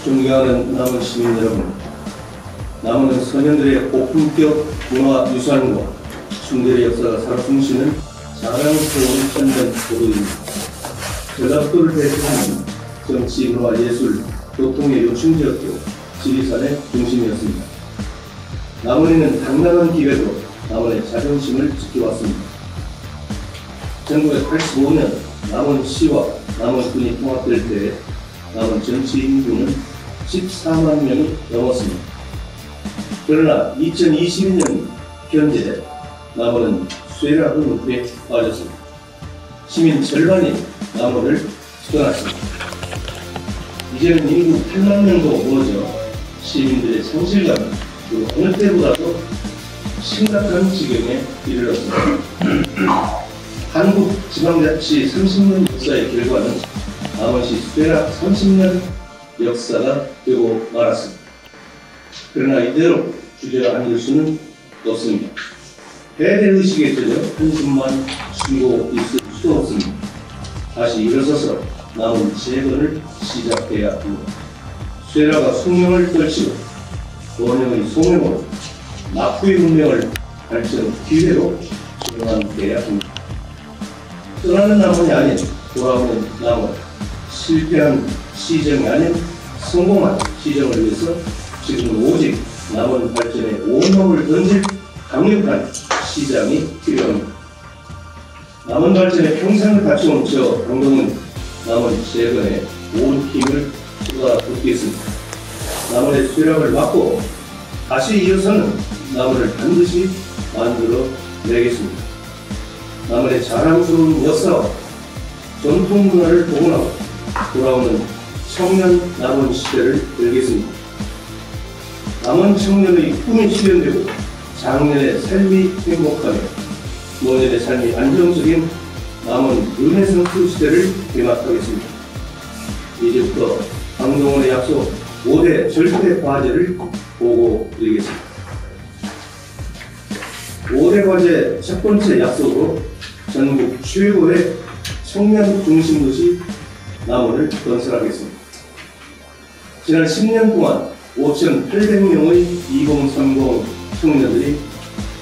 존경하는 남원 시민 여러분, 남원은 선현들의 고품격 문화유산과 충대의 역사가 살아 숨쉬는 자랑스러운 천년 고도입니다. 전라도를 대표하는 정치, 문화, 예술, 교통의 요충지였고 지리산의 중심이었습니다. 남원에는 당당한 기회로 남원의 자존심을 지켜왔습니다. 1985년 남원시와 남원군이 통합될 때 남원 전체 인구는 14만 명이 넘었습니다. 그러나 2021년 현재 남원은 쇠락 흑문에 빠졌습니다. 시민 절반이 남원을 떠났습니다. 이제는 인구 8만 명도 무너져 시민들의 성실감 그리고 어느 때보다도 심각한 지경에 이르렀습니다. 한국지방자치 30년 역사의 결과는 남원시 쇠락 30년 역사가 되고 말았습니다. 그러나 이대로 주저앉을 수는 없습니다. 패배의식에 젖어 한숨만 쉬고 있을 수도 없습니다. 다시 일어서서 남은 재건을 시작해야 합니다. 쇠락가 숙명을 떨치고 원형의 송행으로 낙후의 운명을 발전 기회로 전환해야 합니다. 떠나는 남원이 아닌 돌아오는 남원, 실패한 시정이 아닌 성공한 시정을 위해서 지금 오직 남원 발전에 온몸을 던질 강력한 시장이 필요합니다. 남원 발전에 평생을 바쳐온 저 강동은 남원 재건에 온 힘을 쏟아붓겠습니다. 남원의 쇠락을 막고 다시 이어서는 남원을 반드시 만들어 내겠습니다. 남원의 자랑스러운 역사와 전통 문화를 복원하고 돌아오는 청년 남원 시대를 열겠습니다. 남원 청년의 꿈이 실현되고 장년의 삶이 행복하며 노년의 삶이 안정적인 남원 르네상스 시대를 개막하겠습니다. 이제부터 강동원의 약속 5대 절대 과제를 보고드리겠습니다. 5대 과제 첫 번째 약속으로 전국 최고의 청년 중심 도시 남원을 건설하겠습니다. 지난 10년 동안 5,800명의 2030 청년들이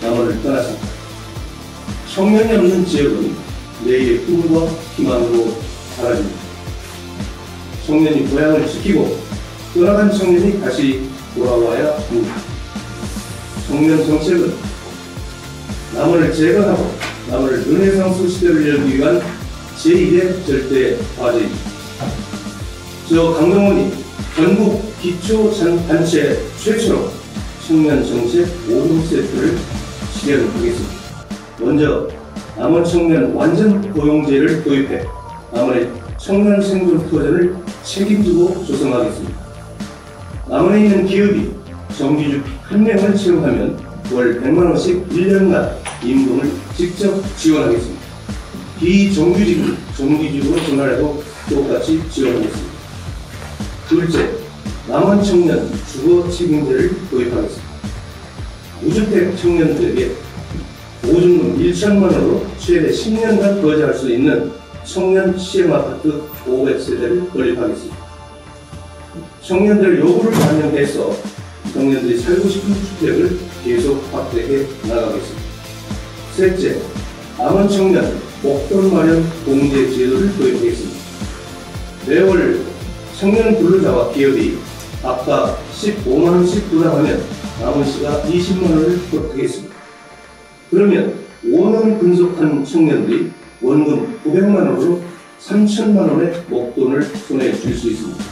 남원을 떠났습니다. 청년이 없는 지역은 내일의 꿈과 희망으로 사라집니다. 청년이 고향을 지키고 떠나간 청년이 다시 돌아와야 합니다. 청년 정책은 남원을 재건하고 남원을 르네상스 시대를 열기 위한 제1의 절대 과제입니다. 저 강동원이 전국 기초단체 최초로 청년 정책 5분 세트를 실현하겠습니다. 먼저 남원 청년 완전 고용제를 도입해 남원의 청년 생존 터전을 책임지고 조성하겠습니다. 남원에 있는 기업이 정규직 1명을 채용하면 월 100만원씩 1년간 임금을 직접 지원하겠습니다. 비정규직은 정규직으로 전환해도 똑같이 지원하겠습니다. 둘째, 남원 청년 주거 책임제를 도입하겠습니다. 무주택 청년들에게 보증금 1천만원으로 최대 10년간 거주할 수 있는 청년 시행아파트 500세대를 건립하겠습니다. 청년들 요구를 반영해서 청년들이 살고 싶은 주택을 계속 확대해 나가겠습니다. 셋째, 남원 청년 목돈 마련 공제 제도를 도입하겠습니다. 매월 청년 근로자와 기업이 각각 15만원씩 부담하면 남원시가 20만원을 부담하겠습니다. 그러면 5년 근속한 청년들이 원금 900만원으로 3천만원의 목돈을 손에 쥘 수 있습니다.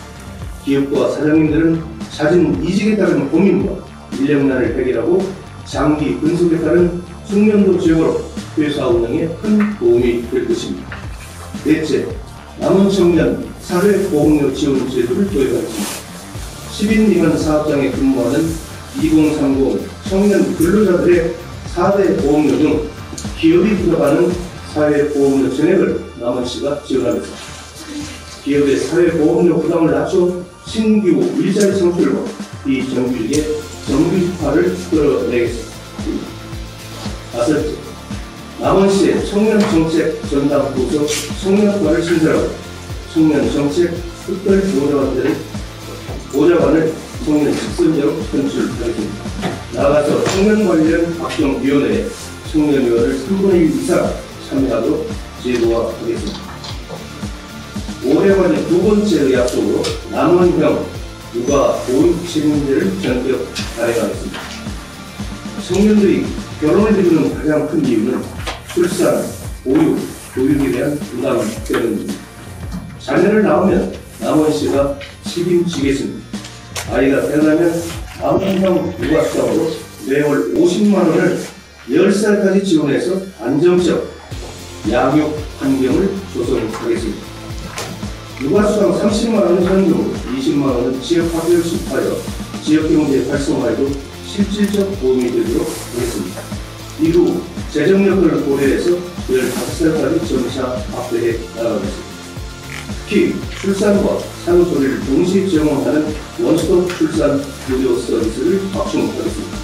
기업과 사장님들은 잦은 이직에 따른 고민과 인력난을 해결하고 장기 근속에 따른 숙련도 지역으로 회사 운영에 큰 도움이 될 것입니다. 넷째, 남원 청년 사회보험료 지원 제도를 도입하겠습니다. 10인 미만 사업장에 근무하는 2030 청년 근로자들의 4대 보험료 중 기업이 부담하는 사회보험료 전액을 남원시가 지원하겠습니다. 기업의 사회보험료 부담을 낮춰 신규 일자리 창출과 비정규직의 정규직화를 끌어내겠습니다. 다섯째, 남원시의 청년정책 전담 부서 청년과를 신설하고 청년정책 특별보좌관들을 보좌관을 청년 직선제로 선출하겠습니다. 나아가서 청년 관련 각종위원회에 청년위원을 3분의 1 이상 참여하도록 제도화하겠습니다. 올해 과제 두 번째 약속으로 남원형 육아 보육 책임제를 전격 발행하겠습니다. 청년들이 결혼을 미루는 가장 큰 이유는 출산, 보육, 교육에 대한 부담 때문입니다. 자녀를 낳으면 남원시가 책임지겠습니다. 아이가 태어나면 남원형 육아수당으로 매월 50만 원을 10살까지 지원해서 안정적 양육 환경을 조성하겠습니다. 육아수당 30만 원은 현금으로 20만 원은 지역학교를 수립하여 지역경제 활성화에도 실질적 도움이 되도록 하겠습니다. 이후 재정 여건을 고려해서 15살까지 점차 확대해 나가겠습니다. 특히 출산과 산후조리를 동시에 제공하는 원스톱 출산 의료 서비스를 확충하겠습니다.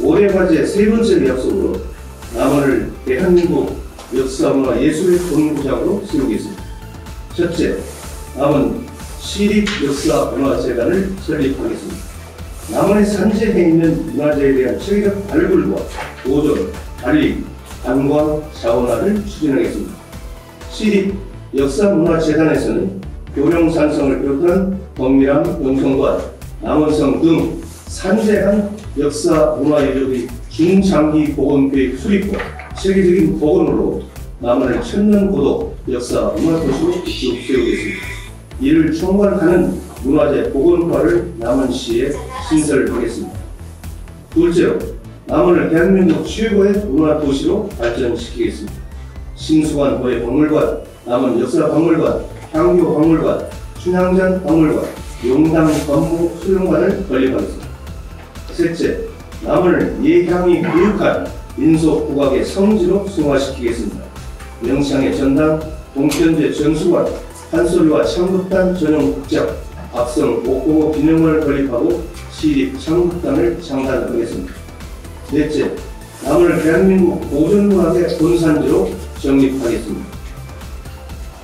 올해 과제 세 번째 약속으로 남원을 대한민국 역사문화예술의 본부장으로 세우겠습니다. 첫째, 남원 시립역사문화재단을 설립하겠습니다. 남원의 산재해 있는 문화재에 대한 체계적 발굴과 보존, 관리, 관광, 자원화를 추진하겠습니다. 시립역사문화재단에서는 교령산성을 비롯한 덕미람, 영성관, 남원성 등 산재한 역사문화유적의 중장기 복원계획 수립과 체계적인 복원으로 남원을 천년고도 역사문화도시로 쭉 세우겠습니다. 이를 총괄하는 문화재 복원과를 남원시에 신설하겠습니다. 둘째로, 남원을 대한민국 최고의 문화도시로 발전시키겠습니다. 신수관 도예박물관, 남원 역사박물관, 향교박물관, 춘향전 박물관, 용담 건무 수련관을 건립하겠습니다. 셋째, 남원을 예향이 교육한 민속국악의 성지로 승화시키겠습니다. 명창의 전당, 동편제 전수관, 판소리와 창극단 전용 극장, 박성 옥공호 기념을 건립하고 시립 창극단을 창단하겠습니다. 넷째, 남원을 대한민국 보존문학의 본산지로 정립하겠습니다.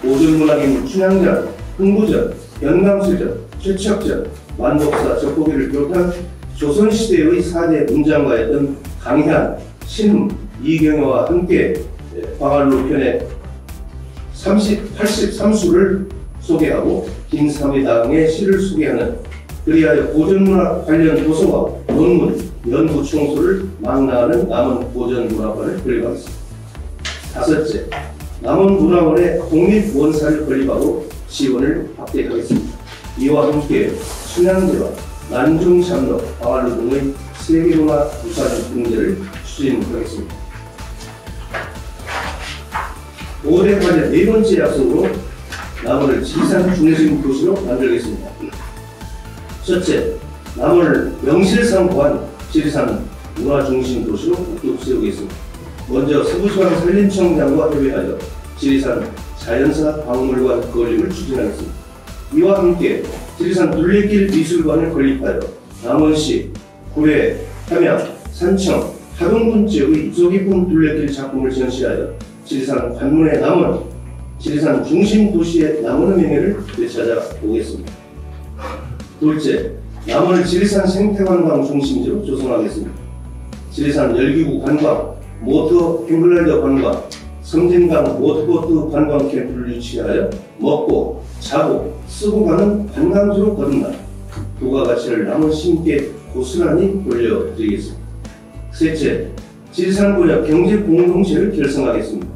보존문학인 춘향전, 흥부전, 연감술전, 최척전, 만독사, 적고기를 비롯한 조선시대의 4대 문장가였던 강현, 신음, 이경여와 함께 광활로 편의 83수를 소개하고 김삼위당의 시를 소개하는, 그리하여 보존문학 관련 도서와 논문, 연구 총소를 망라하는 남원 보존문화관을 건립하겠습니다. 다섯째, 남원문화원의 독립원사를 건립하고 지원을 확대하겠습니다. 이와 함께 춘향제와 난중참로, 광활로 등의 세계문화 유산 등재를 추진하겠습니다. 올해 과제 네 번째 약속으로 남원을 지리산 중심 도시로 만들겠습니다. 첫째, 남원을 명실상부한 지리산 문화중심 도시로 쭉 세우겠습니다. 먼저 서부지방 산림청장과 협의하여 지리산 자연사 박물관 건립을 추진하겠습니다. 이와 함께 지리산 둘레길 미술관을 건립하여 남원시, 구례, 함양, 산청, 하동군 지역의 이속 깊은 둘레길 작품을 전시하여 지리산 관문의 남원, 지리산 중심 도시의 남원의 명예를 되찾아 보겠습니다. 둘째, 남원을 지리산 생태관광 중심지로 조성하겠습니다. 지리산 열기구 관광, 모터 싱글라이더 관광, 섬진강 모터보트 관광 캠프를 유치하여 먹고, 자고, 쓰고 가는 관광지로 거듭나 부가가치를 남원 시민께 고스란히 돌려드리겠습니다. 셋째, 지리산 구역 경제 공동체를 결성하겠습니다.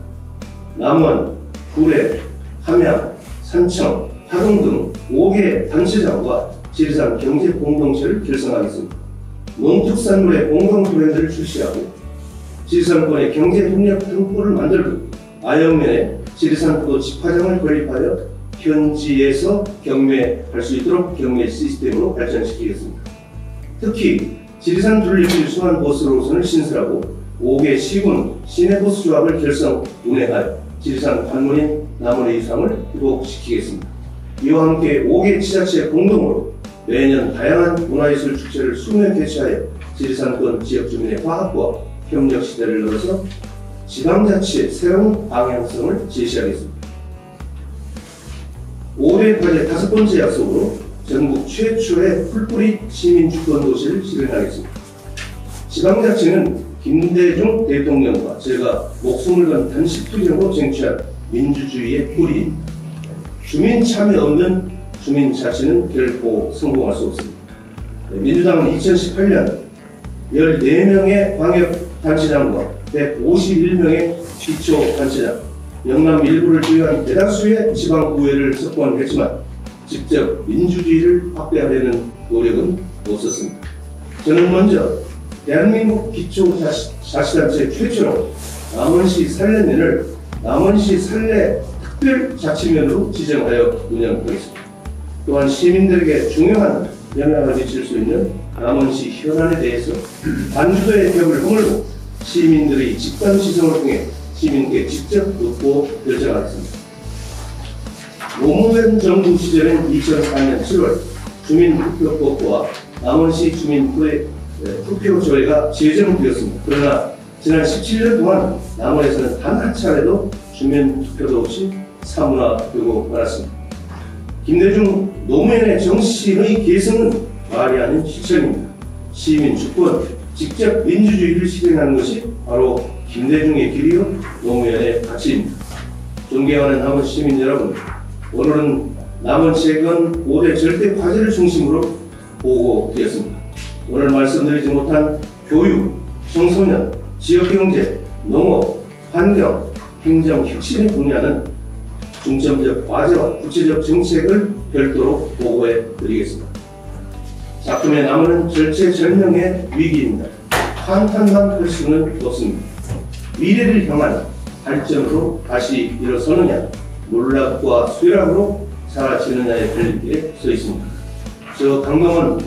남원, 구례, 함양, 산청, 하동 등 5개 단체장과 지리산 경제 공동체를 결성하겠습니다. 농특산물의 공동 브랜드를 출시하고 지리산권의 경제협력 등포를 만들고 아영면에 지리산포도 집화장을 건립하여 현지에서 경매할 수 있도록 경매 시스템으로 발전시키겠습니다. 특히 지리산 둘레길 순환 버스 노선을 신설하고 5개 시군 시내버스 조합을 결성 운행하여 지리산 관문인 남원의 유상을 회복시키겠습니다. 이와 함께 5개 지자체 공동으로 매년 다양한 문화예술 축제를 수년 개최하여 지리산권 지역 주민의 화합과 협력 시대를 열어서 지방자치의 새로운 방향성을 제시하겠습니다. 올해 과제 다섯 번째 약속으로 전국 최초의 풀뿌리 시민주권도시를 실현하겠습니다. 지방자치는 김대중 대통령과 제가 목숨을 건 단식투쟁으로 쟁취한 민주주의의 뿌리입니다. 주민 참여 없는 주민자치는 결코 성공할 수 없습니다. 민주당은 2018년 14명의 광역단체장과 151명의 기초단체장, 영남 일부를 제외한 대다수의 지방구회를 석권했지만 직접 민주주의를 확대하려는 노력은 없었습니다. 저는 먼저 대한민국 기초자치단체 최초로 남원시 산내면을 남원시 산내 특별자치면으로 지정하여 운영하겠습니다. 또한 시민들에게 중요한 영향을 미칠 수 있는 남원시 현안에 대해서 반주도의 벽을 허물고 시민들의 집단 시성을 통해 시민께 직접 묻고 결정하겠습니다. 노무현 정부 시절인 2004년 7월 주민투표법과 남원시 주민투표조례가 제정되었습니다. 그러나 지난 17년 동안 남원에서는 단 한 차례도 주민투표도 없이 사문화되고 말았습니다. 김대중 노무현의 정신의 계승은 말이 아닌 실천입니다. 시민 주권, 직접 민주주의를 실현하는 것이 바로 김대중의 길이요 노무현의 가치입니다. 존경하는 남원 시민 여러분, 오늘은 남원 재건 5대 절대 과제를 중심으로 보고드렸습니다. 오늘 말씀드리지 못한 교육, 청소년, 지역경제, 농업, 환경, 행정 혁신의 분야는 중점적 과제와 구체적 정책을 별도로 보고해 드리겠습니다. 작품에 남은 절체절명의 위기입니다. 한탄만 할 수는 없습니다. 미래를 향한 발전으로 다시 일어서느냐, 몰락과 쇠락으로 사라지느냐의 갈림길에 서 있습니다. 저 강동은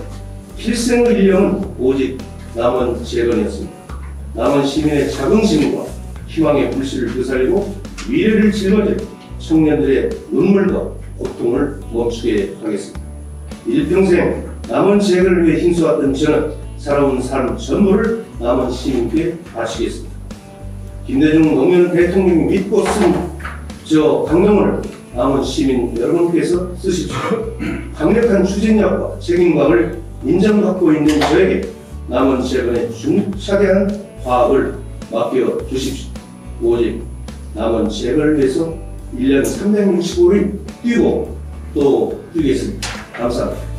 필생의 일념은 오직 남원 재건이었습니다. 남원 시민의 자긍심과 희망의 불씨를 되살리고 미래를 짊어질 청년들의 눈물과 고통을 멈추게 하겠습니다. 일평생 남원 재건을 위해 힘써왔던 저는 살아온 삶 전부를 남원 시민께 바치겠습니다. 김대중 노무현 대통령이 믿고 쓴 저 강령을 남원 시민 여러분께서 쓰십시오. 강력한 추진력과 책임감을 인정받고 있는 저에게 남원 재건의 중차대한 화합을 맡겨 주십시오. 오직 남원 재건을 위해서 1년 365일 뛰고 또 뛰겠습니다. 감사합니다.